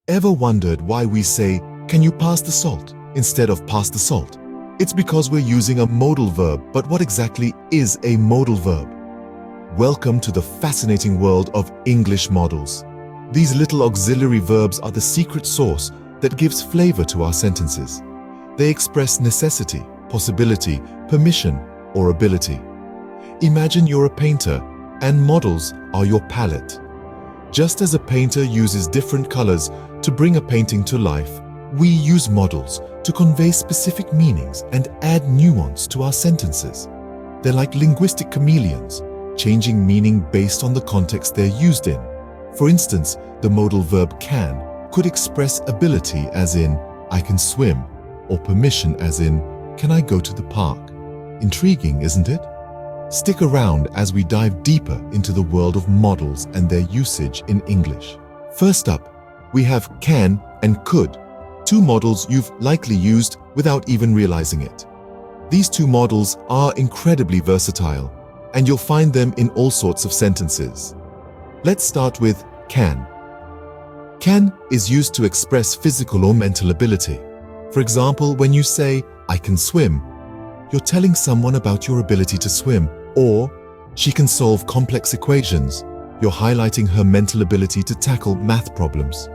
Ever wondered why we say, "Can you pass the salt?" instead of "pass the salt"? It's because we're using a modal verb, but what exactly is a modal verb? Welcome to the fascinating world of English modals. These little auxiliary verbs are the secret sauce that gives flavor to our sentences. They express necessity, possibility, permission, or ability. Imagine you're a painter, and modals are your palette. Just as a painter uses different colors to bring a painting to life, we use modals to convey specific meanings and add nuance to our sentences. They're like linguistic chameleons, changing meaning based on the context they're used in. For instance, the modal verb can could express ability as in, "I can swim," or permission as in, "Can I go to the park?" Intriguing, isn't it? Stick around as we dive deeper into the world of modals and their usage in English. First up, we have can and could, two modals you've likely used without even realizing it. These two modals are incredibly versatile, and you'll find them in all sorts of sentences. Let's start with can. Can is used to express physical or mental ability. For example, when you say, "I can swim," you're telling someone about your ability to swim, or "She can solve complex equations." You're highlighting her mental ability to tackle math problems.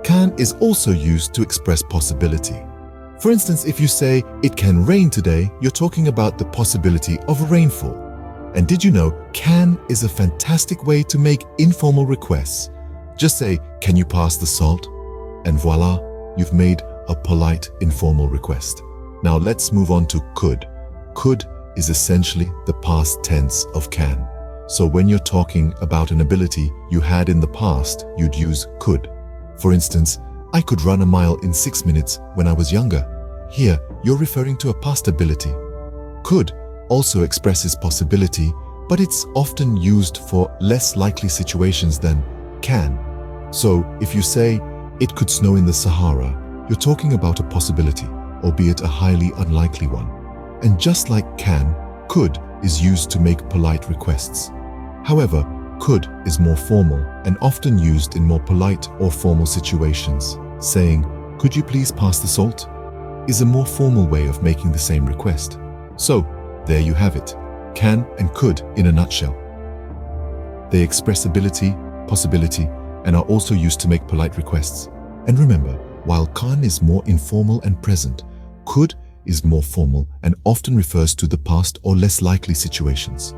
Can is also used to express possibility. For instance, if you say, "It can rain today," you're talking about the possibility of rainfall. And did you know, can is a fantastic way to make informal requests. Just say, "Can you pass the salt?" And voila, you've made a polite, informal request. Now let's move on to could. Could is essentially the past tense of can. So when you're talking about an ability you had in the past, you'd use could. For instance, "I could run a mile in 6 minutes when I was younger." Here, you're referring to a past ability. Could also expresses possibility, but it's often used for less likely situations than can. So if you say, "It could snow in the Sahara," you're talking about a possibility, albeit a highly unlikely one. And just like can, could is used to make polite requests. However, could is more formal and often used in more polite or formal situations. Saying, "Could you please pass the salt?" is a more formal way of making the same request. So, there you have it, can and could in a nutshell. They express ability, possibility, and are also used to make polite requests. And remember, while can is more informal and present, could is more formal and often refers to the past or less likely situations.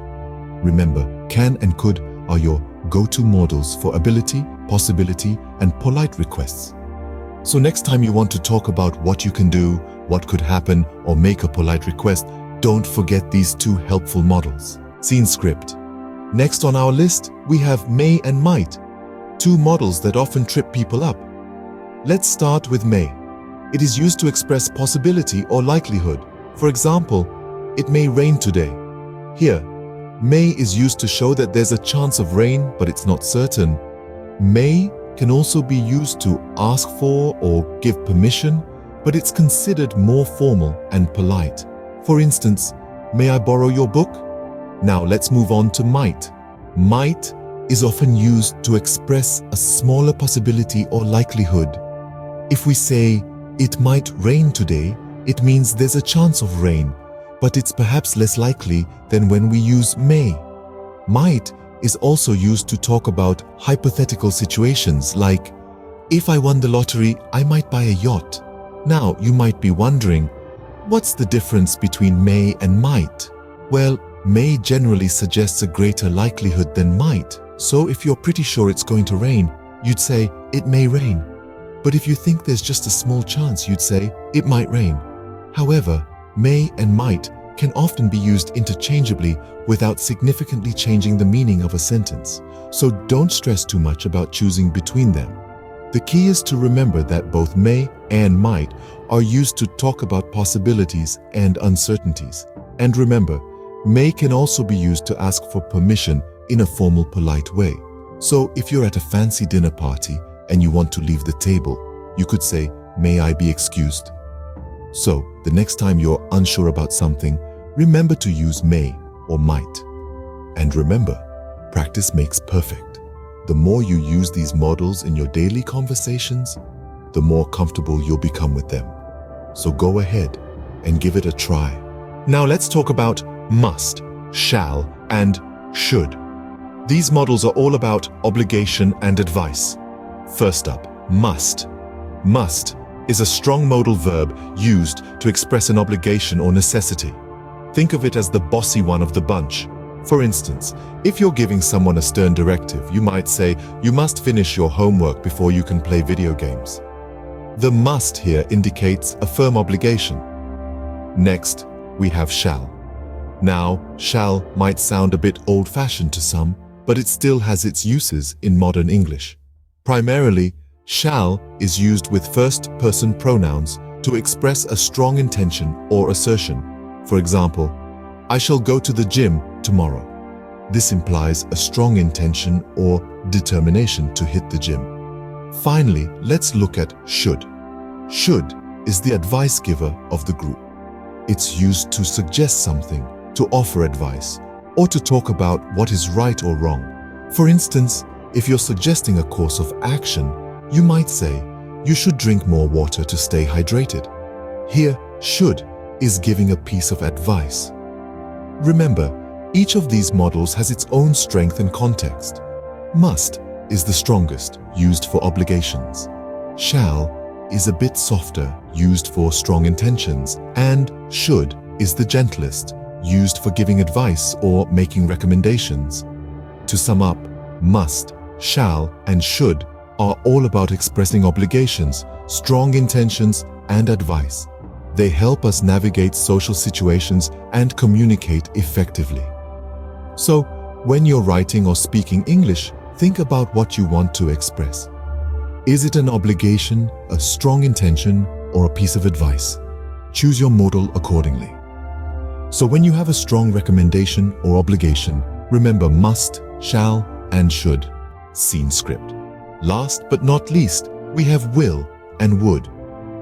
Remember, can and could are your go-to modals for ability, possibility, and polite requests. So next time you want to talk about what you can do, what could happen, or make a polite request, don't forget these two helpful modals. Scene script. Next on our list, we have may and might, two modals that often trip people up. Let's start with may. It is used to express possibility or likelihood. For example, "It may rain today." Here, may is used to show that there's a chance of rain, but it's not certain. May can also be used to ask for or give permission, but it's considered more formal and polite. For instance, "May I borrow your book?" Now let's move on to might. Might is often used to express a smaller possibility or likelihood. If we say, "It might rain today," it means there's a chance of rain, but it's perhaps less likely than when we use may. Might is also used to talk about hypothetical situations like, "If I won the lottery, I might buy a yacht." Now, you might be wondering, what's the difference between may and might? Well, may generally suggests a greater likelihood than might. So if you're pretty sure it's going to rain, you'd say, "It may rain." But if you think there's just a small chance, you'd say, "It might rain." However, may and might can often be used interchangeably without significantly changing the meaning of a sentence. So don't stress too much about choosing between them. The key is to remember that both may and might are used to talk about possibilities and uncertainties. And remember, may can also be used to ask for permission in a formal, polite way. So if you're at a fancy dinner party and you want to leave the table, you could say, "May I be excused?" So the next time you're unsure about something, remember to use may or might. And remember, practice makes perfect. The more you use these models in your daily conversations, the more comfortable you'll become with them. So go ahead and give it a try. Now let's talk about must, shall, and should. These models are all about obligation and advice. First up, must. Must is a strong modal verb used to express an obligation or necessity. Think of it as the bossy one of the bunch. For instance, if you're giving someone a stern directive, you might say, "You must finish your homework before you can play video games." The must here indicates a firm obligation. Next, we have shall. Now, shall might sound a bit old-fashioned to some, but it still has its uses in modern English. Primarily, shall is used with first-person pronouns to express a strong intention or assertion. For example, "I shall go to the gym tomorrow." This implies a strong intention or determination to hit the gym. Finally, let's look at should. Should is the advice giver of the group. It's used to suggest something, to offer advice, or to talk about what is right or wrong. For instance, if you're suggesting a course of action, you might say, "You should drink more water to stay hydrated." Here, should is giving a piece of advice. Remember, each of these models has its own strength and context. Must is the strongest, used for obligations. Shall is a bit softer, used for strong intentions. And should is the gentlest, used for giving advice or making recommendations. To sum up, must, shall, and should are all about expressing obligations, strong intentions, and advice. They help us navigate social situations and communicate effectively. So, when you're writing or speaking English, think about what you want to express. Is it an obligation, a strong intention, or a piece of advice? Choose your modal accordingly. So when you have a strong recommendation or obligation, remember must, shall, and should. Scene script. Last but not least, we have will and would.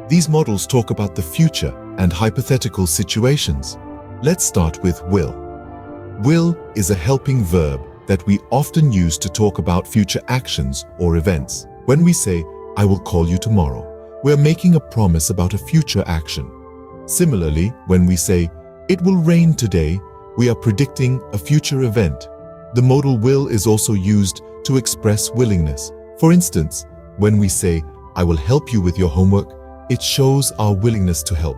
These models talk about the future and hypothetical situations. Let's start with will. Will is a helping verb that we often use to talk about future actions or events. When we say, "I will call you tomorrow," we're making a promise about a future action. Similarly, when we say, "It will rain today," we are predicting a future event. The modal will is also used to express willingness. For instance, when we say, "I will help you with your homework," it shows our willingness to help.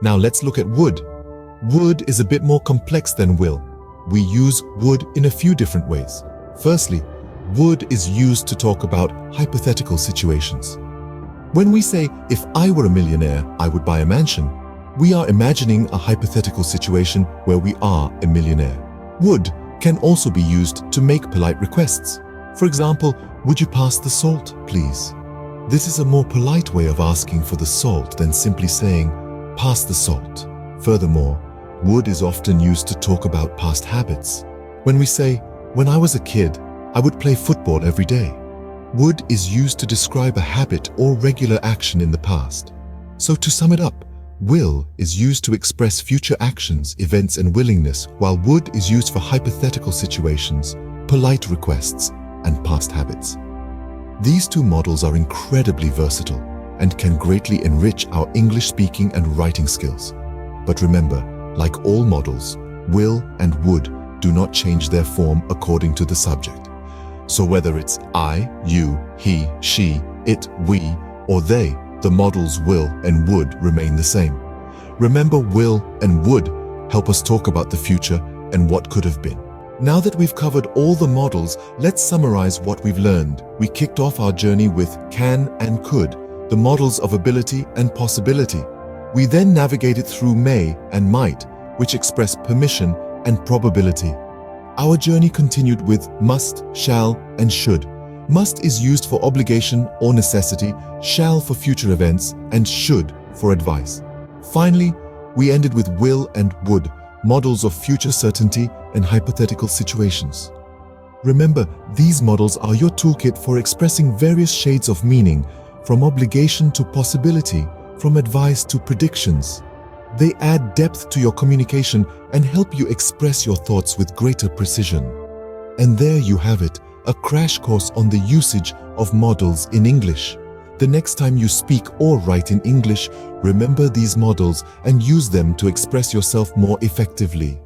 Now let's look at would. Would is a bit more complex than will. We use would in a few different ways. Firstly, would is used to talk about hypothetical situations. When we say, "If I were a millionaire, I would buy a mansion," we are imagining a hypothetical situation where we are a millionaire. Would can also be used to make polite requests. For example, "Would you pass the salt, please?" This is a more polite way of asking for the salt than simply saying, "Pass the salt." Furthermore, would is often used to talk about past habits. When we say, "When I was a kid, I would play football every day," would is used to describe a habit or regular action in the past. So to sum it up, will is used to express future actions, events, and willingness, while would is used for hypothetical situations, polite requests, and past habits. These two models are incredibly versatile and can greatly enrich our English speaking and writing skills. But remember, like all models, will and would do not change their form according to the subject. So whether it's I, you, he, she, it, we, or they, the models will and would remain the same. Remember, will and would help us talk about the future and what could have been. Now that we've covered all the models, let's summarize what we've learned. We kicked off our journey with can and could, the models of ability and possibility. We then navigated through may and might, which express permission and probability. Our journey continued with must, shall, and should. Must is used for obligation or necessity, shall for future events, and should for advice. Finally, we ended with will and would, models of future certainty and hypothetical situations. Remember, these models are your toolkit for expressing various shades of meaning, from obligation to possibility, from advice to predictions. They add depth to your communication and help you express your thoughts with greater precision. And there you have it, a crash course on the usage of modals in English. The next time you speak or write in English, remember these modals and use them to express yourself more effectively.